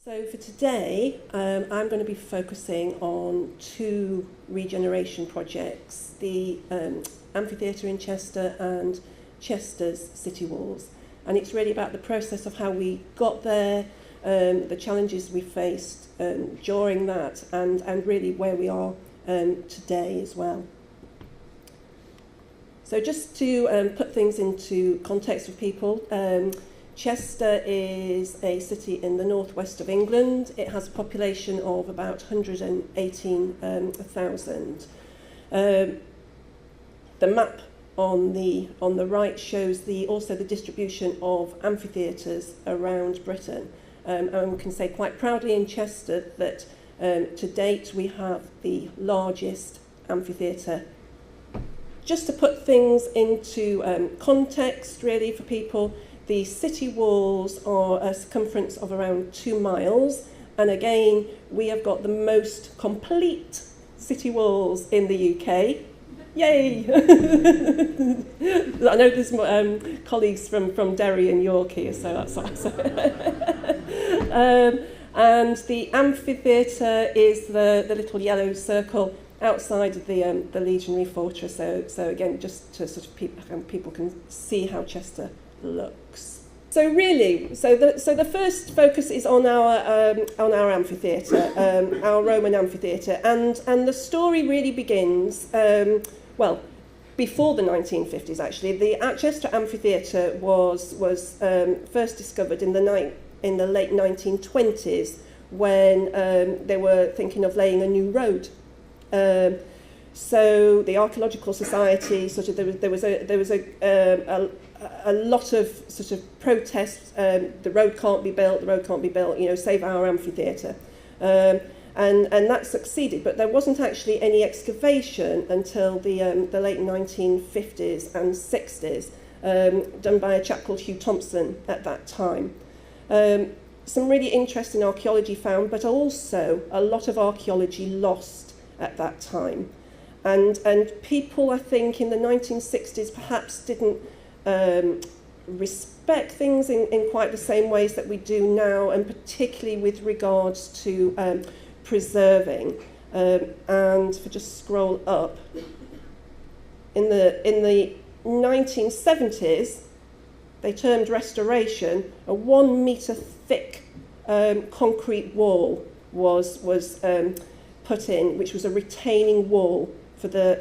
So for today, I'm going to be focusing on two regeneration projects, the Amphitheater in Chester and Chester's city walls. And it's really about the process of how we got there, the challenges we faced during that, and really where we are today as well. So just to put things into context for people, Chester is a city in the northwest of England. It has a population of about 118,000. The map on the right shows also the distribution of amphitheatres around Britain. And we can say quite proudly in Chester that to date we have the largest amphitheatre. Just to put things into context really for people, the city walls are a circumference of around 2 miles, and again, we have got the most complete city walls in the UK. Yay! I know there's colleagues from Derry and York here, so that's awesome. And the amphitheatre is the little yellow circle outside of the legionary fortress. So again, just to sort of people can see how Chester looks. So really, the first focus is on our amphitheatre, our Roman amphitheatre, and the story really begins before the 1950s. Actually, the Chester amphitheatre was first discovered in the late 1920s when they were thinking of laying a new road. So the Archaeological Society there was a lot of sort of protests. The road can't be built. Save our amphitheatre, and that succeeded. But there wasn't actually any excavation until the late 1950s and 60s, done by a chap called Hugh Thompson at that time. Some really interesting archaeology found, but also a lot of archaeology lost at that time. And people, I think, in the 1960s perhaps didn't respect things in quite the same ways that we do now, and particularly with regards to preserving. And if I just scroll up, in the 1970s, they termed restoration a 1 metre thick concrete wall was put in, which was a retaining wall for the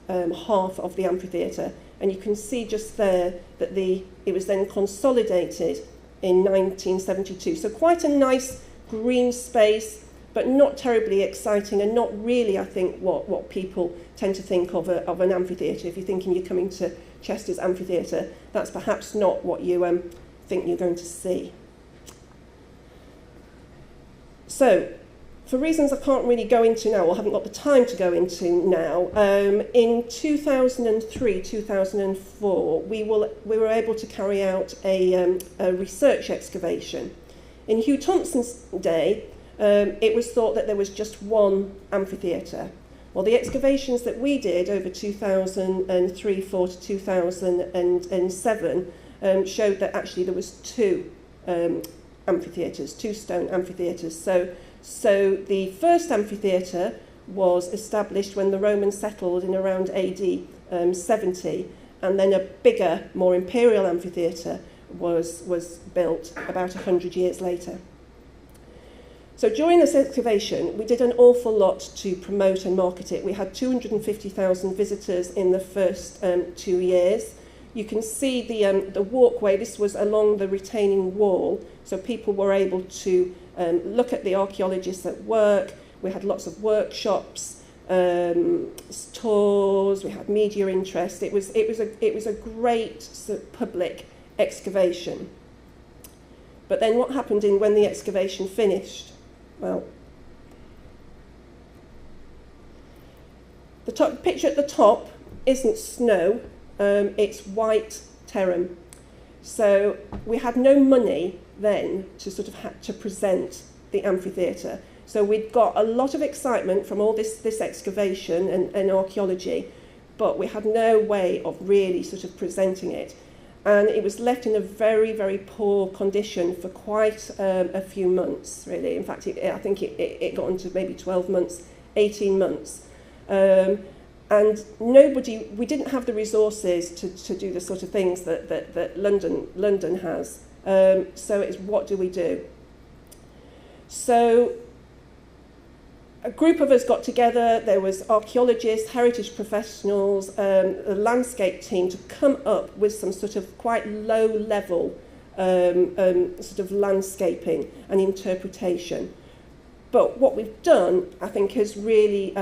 half of the amphitheatre. And you can see just there that it was then consolidated in 1972. So quite a nice green space, but not terribly exciting, and not really, I think, what people tend to think of an amphitheatre. If you're thinking you're coming to Chester's amphitheatre, that's perhaps not what you think you're going to see. So, for reasons I can't really go into now, or haven't got the time to go into now, in 2003, 2004, we were able to carry out a research excavation. In Hugh Thompson's day, it was thought that there was just one amphitheatre. Well, the excavations that we did over 2003-4 to 2007 showed that actually there was two amphitheatres, two stone amphitheatres. So the first amphitheatre was established when the Romans settled in around AD 70, and then a bigger, more imperial amphitheatre was built about 100 years later. So during this excavation, we did an awful lot to promote and market it. We had 250,000 visitors in the first 2 years. You can see the walkway. This was along the retaining wall, so people were able to look at the archaeologists at work. We had lots of workshops, tours. We had media interest. It was a great sort of public excavation. But then what happened when the excavation finished? Well, the picture at the top isn't snow. It's white terrain. So we had no money then to sort of to present the amphitheatre. So we'd got a lot of excitement from all this excavation and archaeology, but we had no way of really sort of presenting it. and it was left in a very, very poor condition for quite a few months, really. In fact, I think it got into maybe 12 months, 18 months. And we didn't have the resources to do the sort of things that London has. So it's, what do we do? So a group of us got together. There was archaeologists, heritage professionals, a landscape team to come up with some sort of quite low-level sort of landscaping and interpretation. But what we've done, I think, has really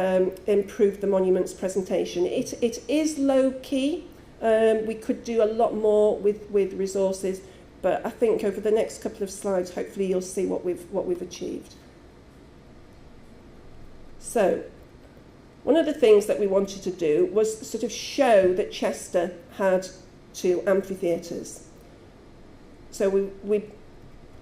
improved the monument's presentation. It is low-key. We could do a lot more with resources, but I think over the next couple of slides, hopefully you'll see what we've achieved. So, one of the things that we wanted to do was sort of show that Chester had two amphitheatres. So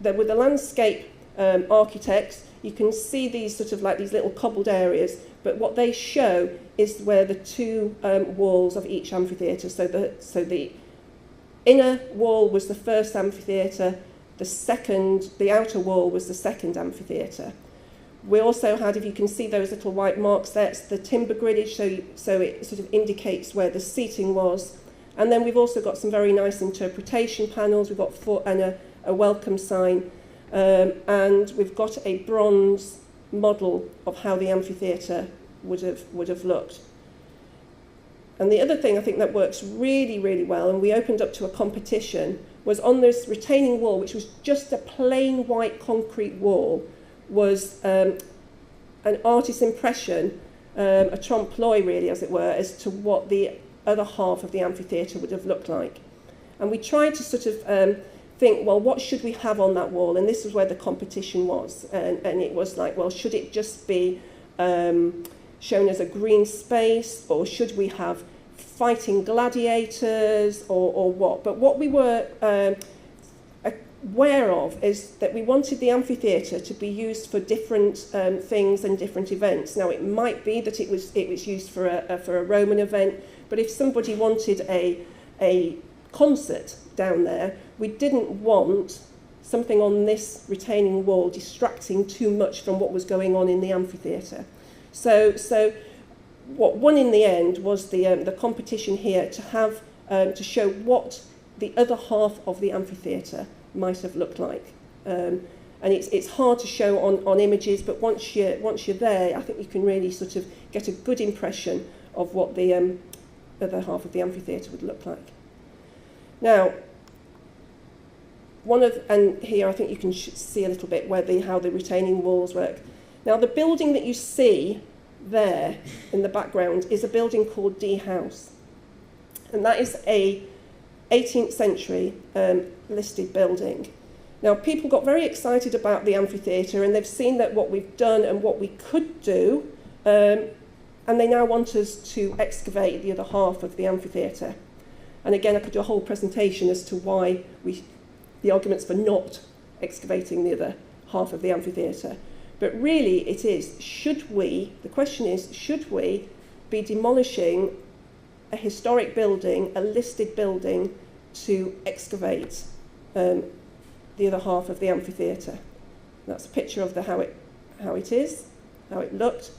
there were the landscape architects. You can see these sort of like these little cobbled areas, but what they show is where the two walls of each amphitheatre. So the inner wall was the first amphitheatre, the outer wall was the second amphitheatre. We also had, if you can see those little white marks, that's the timber griddage, so it sort of indicates where the seating was. And then we've also got some very nice interpretation panels. We've got a welcome sign, and we've got a bronze model of how the amphitheatre would have looked. And the other thing I think that works really, really well, and we opened up to a competition, was on this retaining wall, which was just a plain white concrete wall, was an artist's impression, a trompe-l'oeil really, as it were, as to what the other half of the amphitheatre would have looked like. And we tried to sort of think, well, what should we have on that wall? And this is where the competition was. And it was like, well, should it just be shown as a green space, or should we have fighting gladiators, or what? But what we were aware of is that we wanted the amphitheatre to be used for different things and different events. Now, it might be that it was used for a Roman event, but if somebody wanted a concert down there, we didn't want something on this retaining wall distracting too much from what was going on in the amphitheatre. So what won in the end was the competition here to have to show what the other half of the amphitheatre might have looked like. And it's hard to show on images, but once you're there, I think you can really sort of get a good impression of what the other half of the amphitheatre would look like. Now, and here I think you can see a little bit how the retaining walls work. Now, the building that you see there in the background is a building called D House, and that is a 18th century listed building. Now, people got very excited about the amphitheatre, and they've seen that what we've done and what we could do, and they now want us to excavate the other half of the amphitheatre. And again, I could do a whole presentation as to why the arguments for not excavating the other half of the amphitheatre. But really, the question is, should we be demolishing a historic building, a listed building, to excavate the other half of the amphitheatre? That's a picture of how it looked.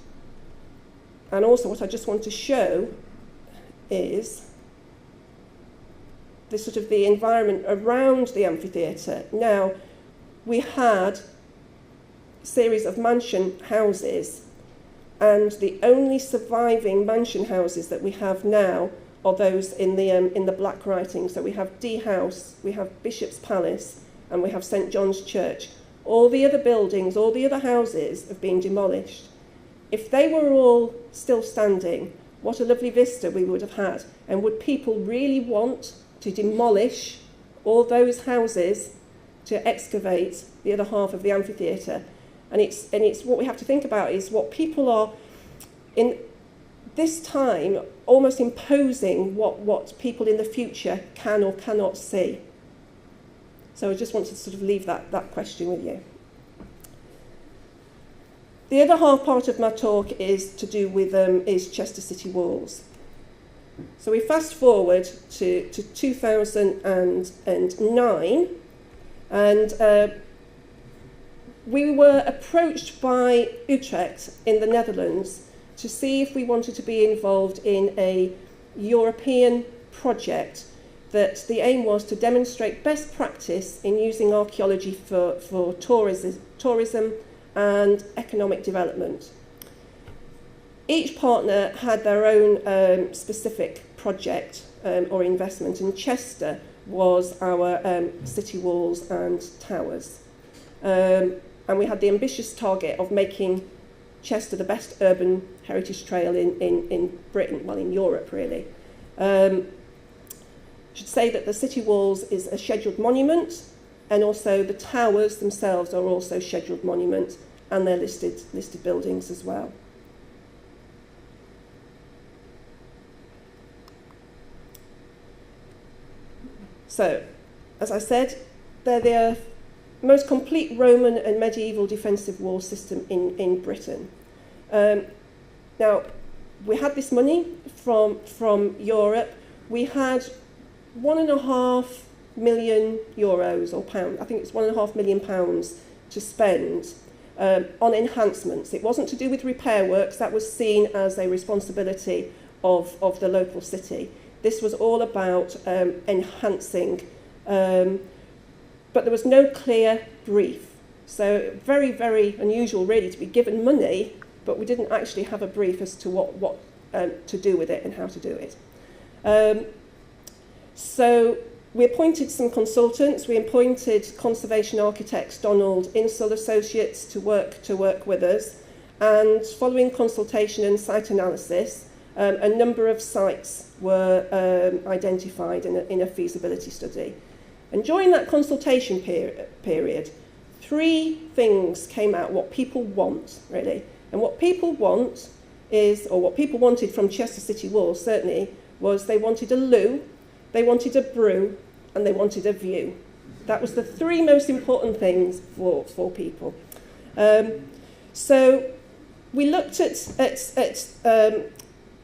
And also what I just want to show is the sort of the environment around the amphitheatre. Now, we had a series of mansion houses, and the only surviving mansion houses that we have now are those in the black writing. So we have D House, we have Bishop's Palace, and we have St John's Church. All the other buildings, all the other houses have been demolished. If they were all still standing, what a lovely vista we would have had. And would people really want to demolish all those houses to excavate the other half of the amphitheatre? And it's what we have to think about is what people are in this time almost imposing what people in the future can or cannot see. So I just want to sort of leave that question with you. The other half part of my talk is to do with is Chester City walls. So we fast forward to 2009, and we were approached by Utrecht in the Netherlands to see if we wanted to be involved in a European project that the aim was to demonstrate best practice in using archaeology for tourism and economic development. Each partner had their own specific project or investment, and Chester was our city walls and towers. And we had the ambitious target of making Chester the best urban heritage trail in Britain, well, in Europe, really. I should say that the city walls is a scheduled monument, and also the towers themselves are also scheduled monuments, and they're listed buildings as well. So, as I said, they're the most complete Roman and medieval defensive wall system in Britain. Now, we had this money from Europe. We had €1.5 million or pounds. I think it's £1.5 million to spend on enhancements. It wasn't to do with repair works. That was seen as a responsibility of the local city. This was all about enhancing, but there was no clear brief. So very, very unusual really to be given money, but we didn't actually have a brief as to what to do with it and how to do it. So we appointed some consultants. We appointed conservation architects, Donald Insel Associates, to work with us. And following consultation and site analysis, a number of sites were identified in a feasibility study. And during that consultation period, three things came out, what people want, really. And what people want is, or what people wanted from Chester City Walls, certainly, was they wanted a loo, they wanted a brew, and they wanted a view. That was the three most important things for people. So we looked at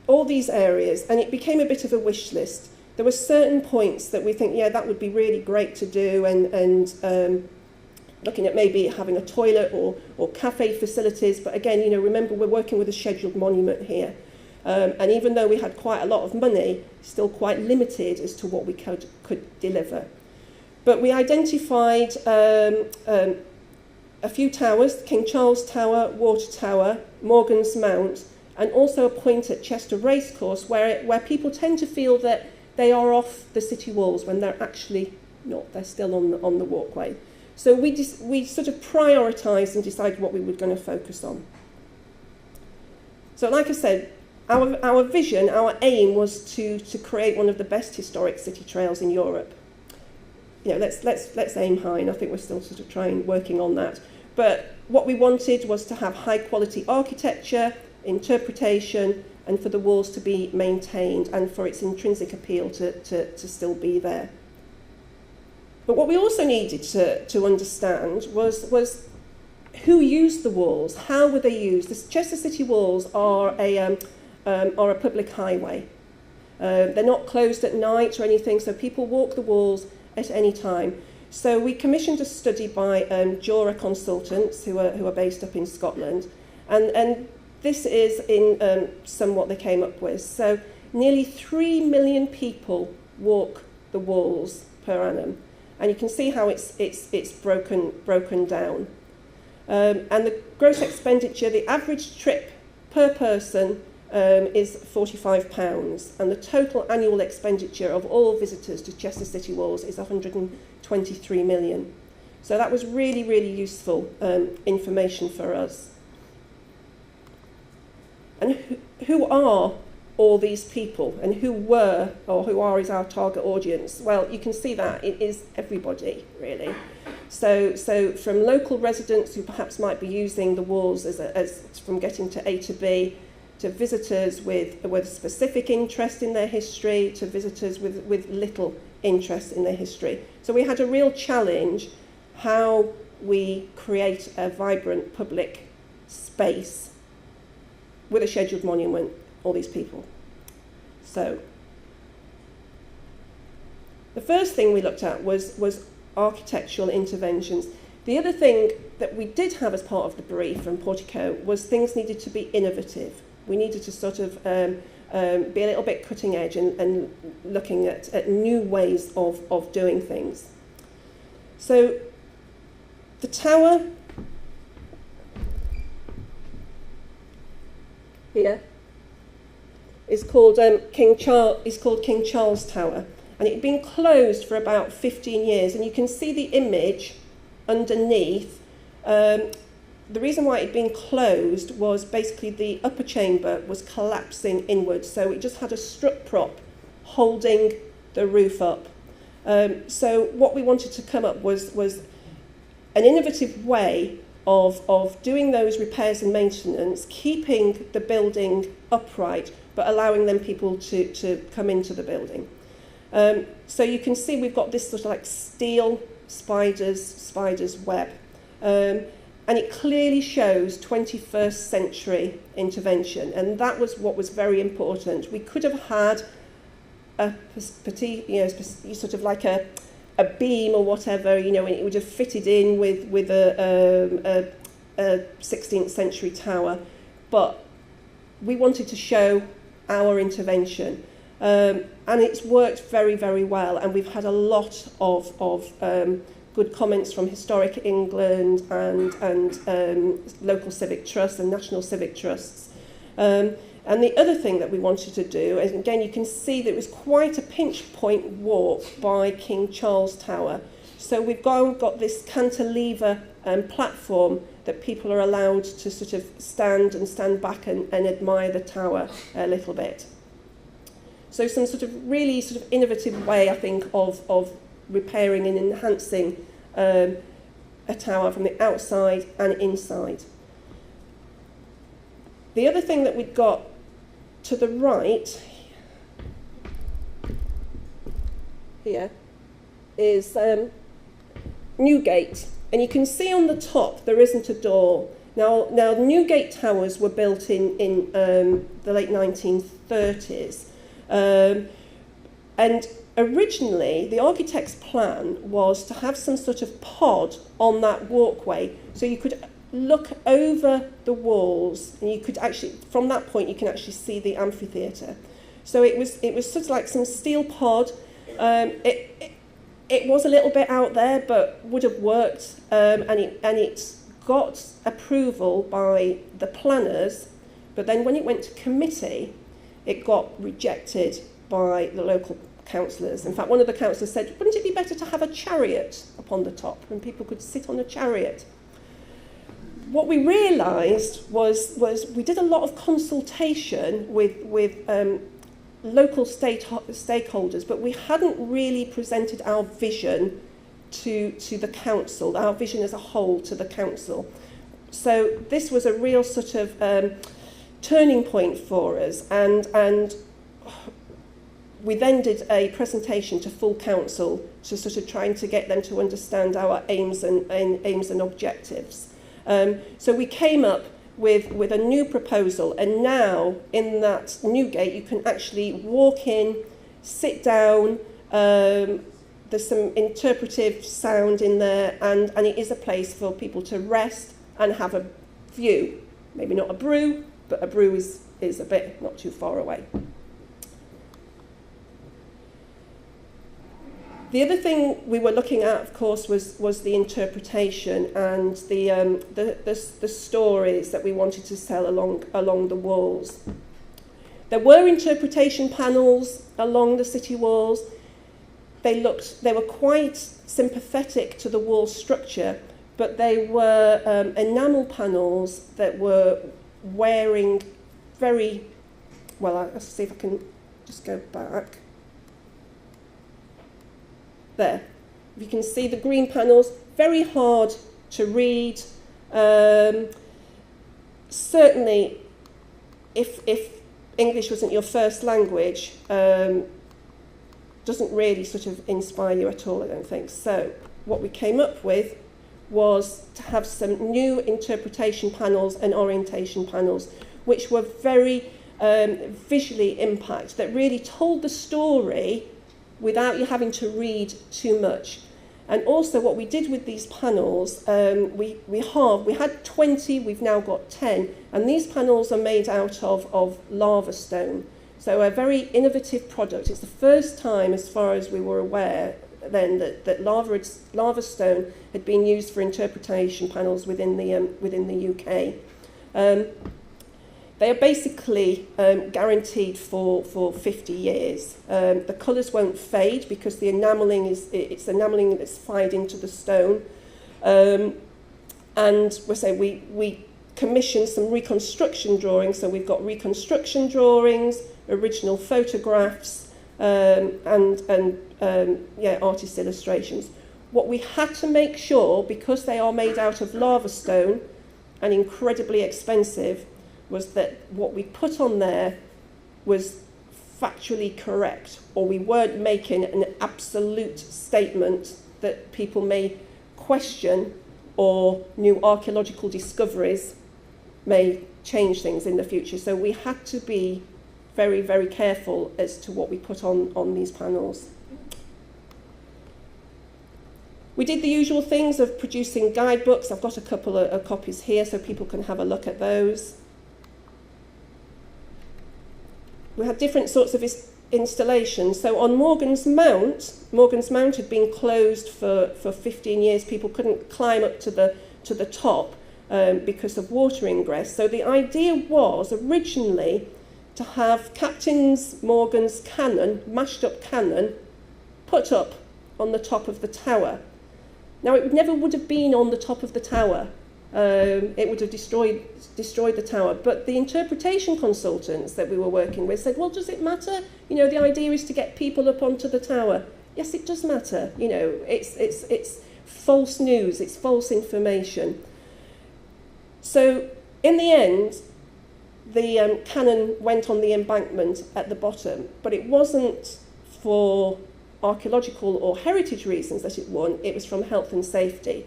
all these areas, and it became a bit of a wish list. There were certain points that we think, yeah, that would be really great to do, and looking at maybe having a toilet or cafe facilities. But again, you know, remember we're working with a scheduled monument here. And even though we had quite a lot of money, still quite limited as to what we could deliver. But we identified a few towers, King Charles Tower, Water Tower, Morgan's Mount, and also a point at Chester Racecourse where people tend to feel that they are off the city walls when they're actually not. They're still on the walkway. So we sort of prioritised and decided what we were going to focus on. So like I said, our vision, our aim was to create one of the best historic city trails in Europe. You know, let's aim high, and I think we're still sort of working on that. But what we wanted was to have high quality architecture, interpretation, and for the walls to be maintained and for its intrinsic appeal to still be there. But what we also needed to understand was who used the walls, how were they used. The Chester City Walls are a public highway. They're not closed at night or anything, so people walk the walls at any time. So we commissioned a study by Jura consultants who are based up in Scotland, and this is in somewhat they came up with. So nearly 3 million people walk the walls per annum, and you can see how it's broken down. And the gross expenditure, the average trip per person is £45, and the total annual expenditure of all visitors to Chester City Walls is 123 million. So that was really, really useful information for us. And who are all these people, and who were, or who are, is our target audience? Well, you can see that it is everybody, really. So from local residents who perhaps might be using the walls as from getting to A to B, to visitors with specific interest in their history, to visitors with little interest in their history. So we had a real challenge how we create a vibrant public space with a scheduled monument, all these people. So The first thing we looked at was architectural interventions. The other thing that we did have as part of the brief from Portico was things needed to be innovative. We needed to sort of be a little bit cutting edge and looking at new ways of doing things. So the tower here is called King Charles Tower, and it had been closed for about 15 years, and you can see the image underneath. The reason why it had been closed was basically the upper chamber was collapsing inwards, so it just had a strut prop holding the roof up. So what we wanted to come up was an innovative way of doing those repairs and maintenance, keeping the building upright, but allowing them people to come into the building. So you can see we've got this sort of like steel spider's web. And it clearly shows 21st century intervention, and that was what was very important. We could have had a sort of like a beam or whatever, and it would have fitted in with a 16th century tower, but we wanted to show our intervention, and it's worked very, very well, and we've had a lot of good comments from Historic England and local civic trusts and national civic trusts. And the other thing that we wanted to do, and again you can see that it was quite a pinch point walk by King Charles Tower. So we've got this cantilever platform that people are allowed to sort of stand back and admire the tower a little bit. So some sort of really sort of innovative way, I think, of repairing and enhancing a tower from the outside and inside. The other thing that we've got to the right here is Newgate, and you can see on the top there isn't a door. Now Newgate towers were built in the late 1930s, and originally the architect's plan was to have some sort of pod on that walkway, so you could look over the walls, and you could actually, from that point, you can actually see the amphitheatre. So it was sort of like some steel pod. It was a little bit out there, but would have worked, and it got approval by the planners, but then when it went to committee, it got rejected by the local councillors. In fact, one of the councillors said, wouldn't it be better to have a chariot up on the top, and people could sit on a chariot? What we realised was we did a lot of consultation with local stakeholders, but we hadn't really presented our vision to the council, our vision as a whole to the council. So this was a real sort of turning point for us, and we then did a presentation to full council to sort of trying to get them to understand our aims and objectives. So we came up with a new proposal, and now in that Newgate you can actually walk in, sit down, there's some interpretive sound in there, and it is a place for people to rest and have a view. Maybe not a brew, but a brew is a bit not too far away. The other thing we were looking at, of course, was the interpretation and the stories that we wanted to tell along the walls. There were interpretation panels along the city walls. They were quite sympathetic to the wall structure, but they were enamel panels that were wearing very well. Let's see if I can just go back. There, you can see the green panels, very hard to read. Certainly, if English wasn't your first language, doesn't really sort of inspire you at all, I don't think. So what we came up with was to have some new interpretation panels and orientation panels, which were very visually impact, that really told the story without you having to read too much. And also what we did with these panels, we had 20, we've now got 10, and these panels are made out of lava stone. So a very innovative product. It's the first time, as far as we were aware then, that lava stone had been used for interpretation panels within the UK. They are basically guaranteed for 50 years. The colours won't fade because the enamelling it's enamelling that's fired into the stone. And we commissioned some reconstruction drawings. So we've got reconstruction drawings, original photographs, and artist illustrations. What we had to make sure, because they are made out of lava stone and incredibly expensive, was that what we put on there was factually correct, or we weren't making an absolute statement that people may question, or new archaeological discoveries may change things in the future. So we had to be very, very careful as to what we put on these panels. We did the usual things of producing guidebooks. I've got a couple of copies here so people can have a look at those. We had different sorts of installations. So on Morgan's Mount had been closed for 15 years. People couldn't climb up to the top because of water ingress. So the idea was originally to have Captain Morgan's cannon, mashed up cannon, put up on the top of the tower. Now it never would have been on the top of the tower. It would have destroyed the tower. But the interpretation consultants that we were working with said, well, does it matter? You know, the idea is to get people up onto the tower. Yes, it does matter. You know, it's false news, it's false information. So in the end, the cannon went on the embankment at the bottom, but it wasn't for archaeological or heritage reasons that it won, it was from health and safety.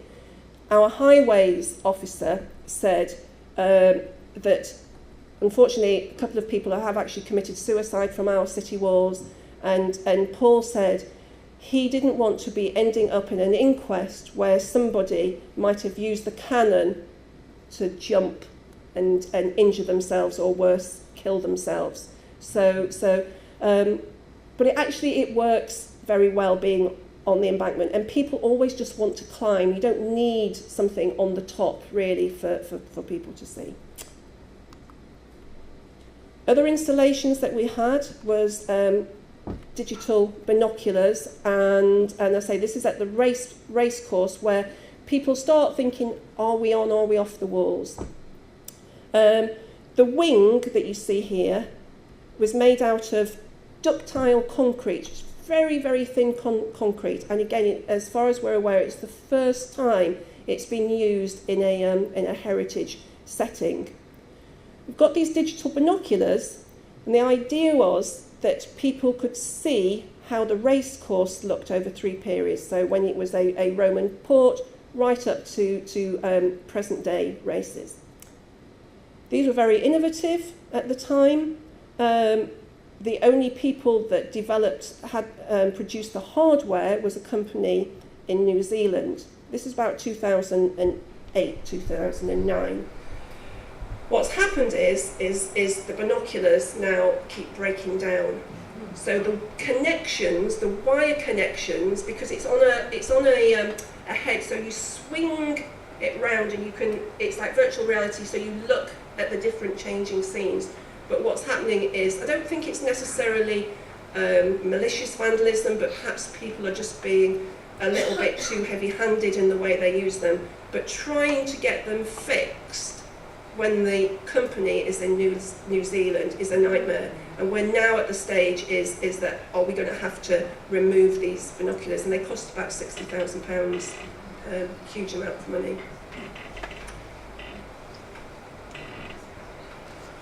Our highways officer said that unfortunately a couple of people have actually committed suicide from our city walls, and Paul said he didn't want to be ending up in an inquest where somebody might have used the cannon to jump and injure themselves, or worse, kill themselves. But it works very well being on the embankment, and people always just want to climb. You don't need something on the top really for people to see. Other installations that we had was digital binoculars, and I say this is at the race course where people start thinking, are we on, are we off the walls? The wing that you see here was made out of ductile concrete, very, very thin concrete. And again, as far as we're aware, it's the first time it's been used in a heritage setting. We've got these digital binoculars, and the idea was that people could see how the race course looked over 3 periods. So when it was a Roman port, right up to present-day races. These were very innovative at the time. The only people that had produced the hardware was a company in New Zealand. This is about 2008, 2009. What's happened is the binoculars now keep breaking down. So the connections, the wire connections, because it's on a head, so you swing it round and it's like virtual reality, so you look at the different changing scenes. But what's happening is, I don't think it's necessarily malicious vandalism, but perhaps people are just being a little bit too heavy-handed in the way they use them. But trying to get them fixed when the company is in New Zealand is a nightmare. And we're now at the stage is that, are we going to have to remove these binoculars? And they cost about £60,000, a huge amount of money.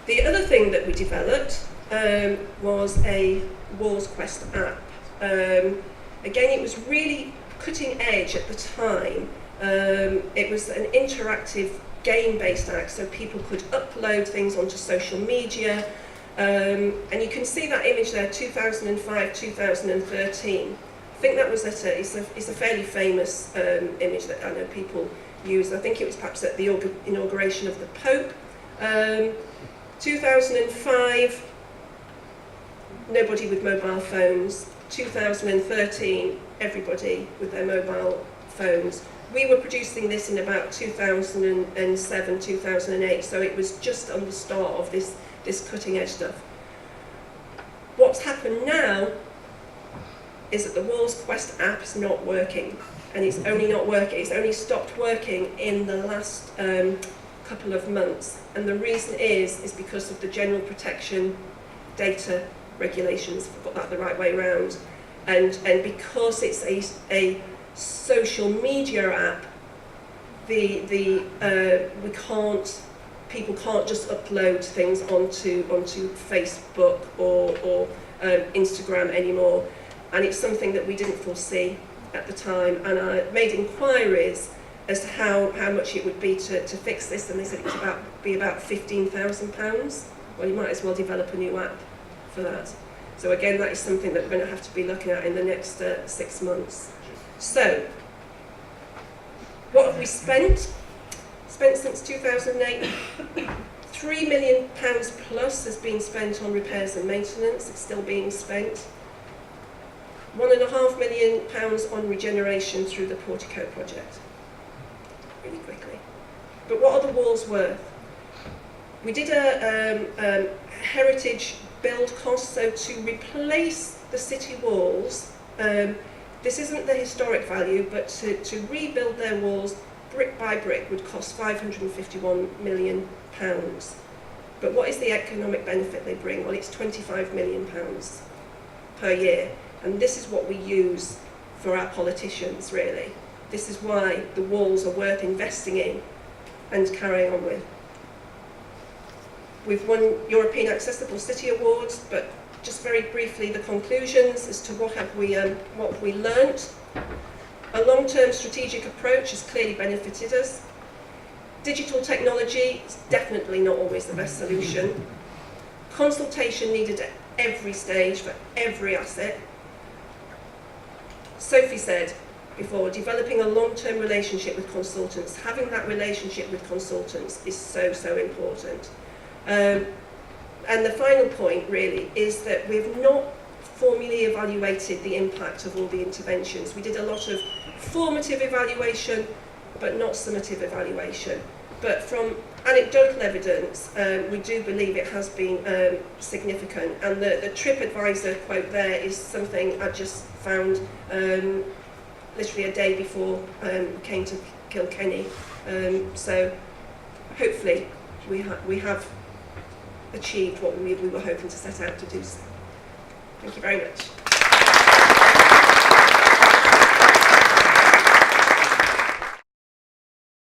The other thing that we developed was a Walls Quest app. Again, it was really cutting edge at the time. It was an interactive game-based app, so people could upload things onto social media. And you can see that image there, 2005, 2013. I think that was at it's a fairly famous image that I know people use. I think it was perhaps at the inauguration of the Pope. 2005, nobody with mobile phones. 2013, everybody with their mobile phones. We were producing this in about 2007, 2008, so it was just on the start of this cutting edge stuff. What's happened now is that the Walls Quest app is not working, and it's only not working, it's only stopped working in the last couple of months, and the reason is because of the general protection data regulations, if I've got that the right way around, and because it's a social media app, people can't just upload things onto Facebook or Instagram anymore, and it's something that we didn't foresee at the time, and I made inquiries as to how much it would be to fix this, and they said it would be about £15,000. Well, you might as well develop a new app for that. So again, that is something that we're going to have to be looking at in the next 6 months. So, what have we spent? Spent since 2008. £3 million plus has been spent on repairs and maintenance. It's still being spent. £1.5 million on regeneration through the portico project. Really quickly. But what are the walls worth? We did a heritage build cost, so to replace the city walls, this isn't the historic value, but to rebuild their walls brick by brick would cost £551 million. But what is the economic benefit they bring? Well, it's £25 million per year. And this is what we use for our politicians, really. This is why the walls are worth investing in and carrying on with. We've won European Accessible City Awards, but just very briefly the conclusions as to what have we learnt. A long-term strategic approach has clearly benefited us. Digital technology is definitely not always the best solution. Consultation needed at every stage for every asset. Sophie said before, developing a long-term relationship with consultants, having that relationship with consultants is so, so important. And the final point really is that we've not formally evaluated the impact of all the interventions. We did a lot of formative evaluation, but not summative evaluation. But from anecdotal evidence, we do believe it has been significant. And the TripAdvisor quote there is something I just found literally a day before we came to Kilkenny. So hopefully we have achieved what we were hoping to set out to do. So. Thank you very much.